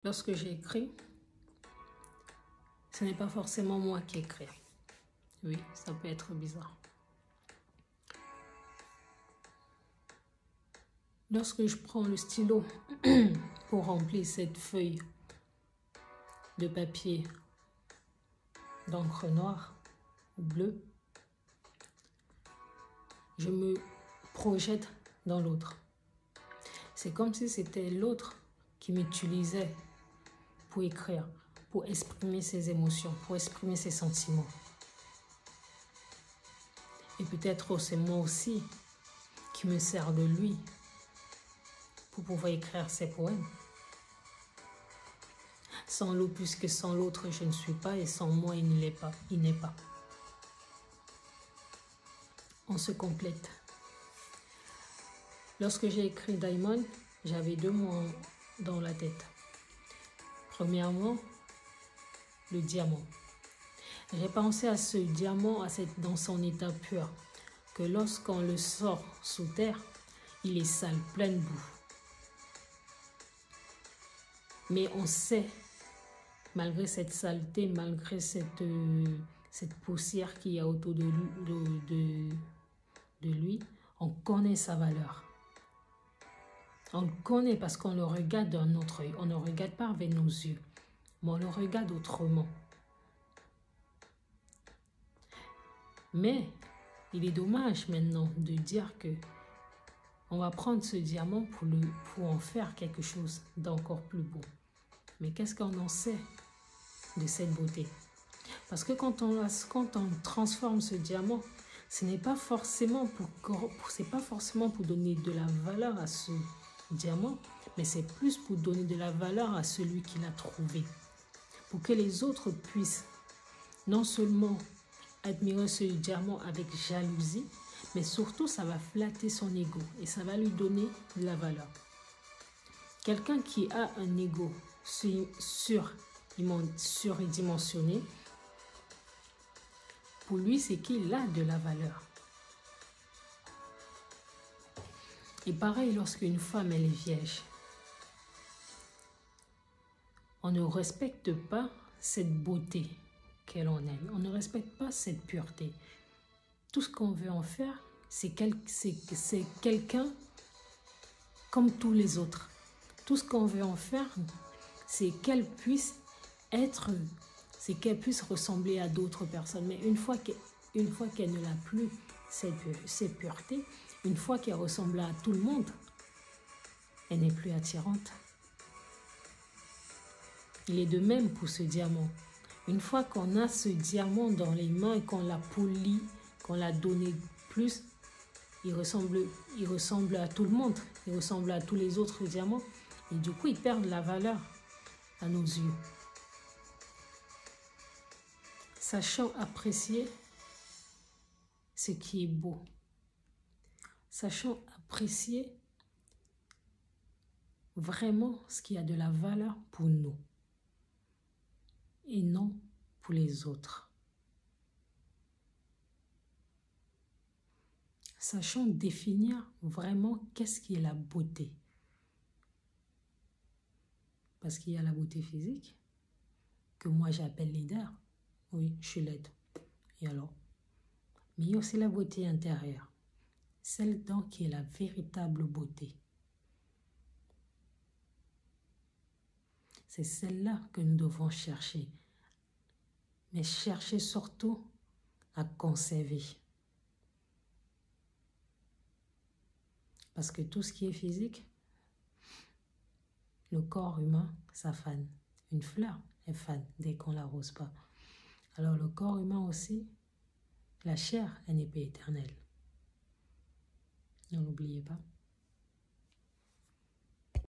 Lorsque j'écris, ce n'est pas forcément moi qui écris. Oui, ça peut être bizarre. Lorsque je prends le stylo pour remplir cette feuille de papier d'encre noire ou bleue, je me projette dans l'autre. C'est comme si c'était l'autre qui m'utilisait pour écrire, pour exprimer ses émotions, pour exprimer ses sentiments. Et peut-être c'est moi aussi qui me sers de lui pour pouvoir écrire ses poèmes. Sans l'autre, puisque sans l'autre, je ne suis pas, et sans moi, il n'est pas. On se complète. Lorsque j'ai écrit Diamond, j'avais deux mots dans la tête. Premièrement, le diamant. J'ai pensé à ce diamant dans son état pur, que lorsqu'on le sort sous terre, il est sale, plein de boue. Mais on sait, malgré cette saleté, malgré cette poussière qu'il y a autour de lui, on connaît sa valeur. On le connaît parce qu'on le regarde d'un autre œil. On ne le regarde pas avec nos yeux, mais on le regarde autrement. Mais il est dommage maintenant de dire que on va prendre ce diamant pour en faire quelque chose d'encore plus beau. Mais qu'est-ce qu'on en sait de cette beauté? Parce que quand on transforme ce diamant, ce n'est pas forcément pour donner de la valeur à ce diamant, mais c'est plus pour donner de la valeur à celui qui l'a trouvé. Pour que les autres puissent non seulement admirer ce diamant avec jalousie, mais surtout ça va flatter son ego et ça va lui donner de la valeur. Quelqu'un qui a un ego surdimensionné, pour lui, c'est qu'il a de la valeur. Et pareil, lorsqu'une femme, elle est vierge, on ne respecte pas cette beauté qu'elle en a. On ne respecte pas cette pureté. Tout ce qu'on veut en faire, c'est quelqu'un comme tous les autres. Tout ce qu'on veut en faire, c'est qu'elle puisse ressembler à d'autres personnes. Mais une fois qu'elle ne l'a plus, cette pureté, une fois qu'elle ressemble à tout le monde, elle n'est plus attirante. Il est de même pour ce diamant. Une fois qu'on a ce diamant dans les mains et qu'on l'a poli, qu'on l'a donné plus, il ressemble à tout le monde. Il ressemble à tous les autres diamants. Et du coup, il perd de la valeur à nos yeux. Sachant apprécier ce qui est beau. Sachant apprécier vraiment ce qui a de la valeur pour nous. Et non pour les autres. Sachant définir vraiment qu'est-ce qui est la beauté. Parce qu'il y a la beauté physique, que moi j'appelle laideur. Oui, je suis laide. Et alors? Mais il y a aussi la beauté intérieure. Celle donc qui est la véritable beauté. C'est celle-là que nous devons chercher. Mais chercher surtout à conserver. Parce que tout ce qui est physique, le corps humain, ça fane. Une fleur, elle fane dès qu'on ne l'arrose pas. Alors le corps humain aussi, la chair, elle n'est pas éternelle. Ne l'oubliez pas.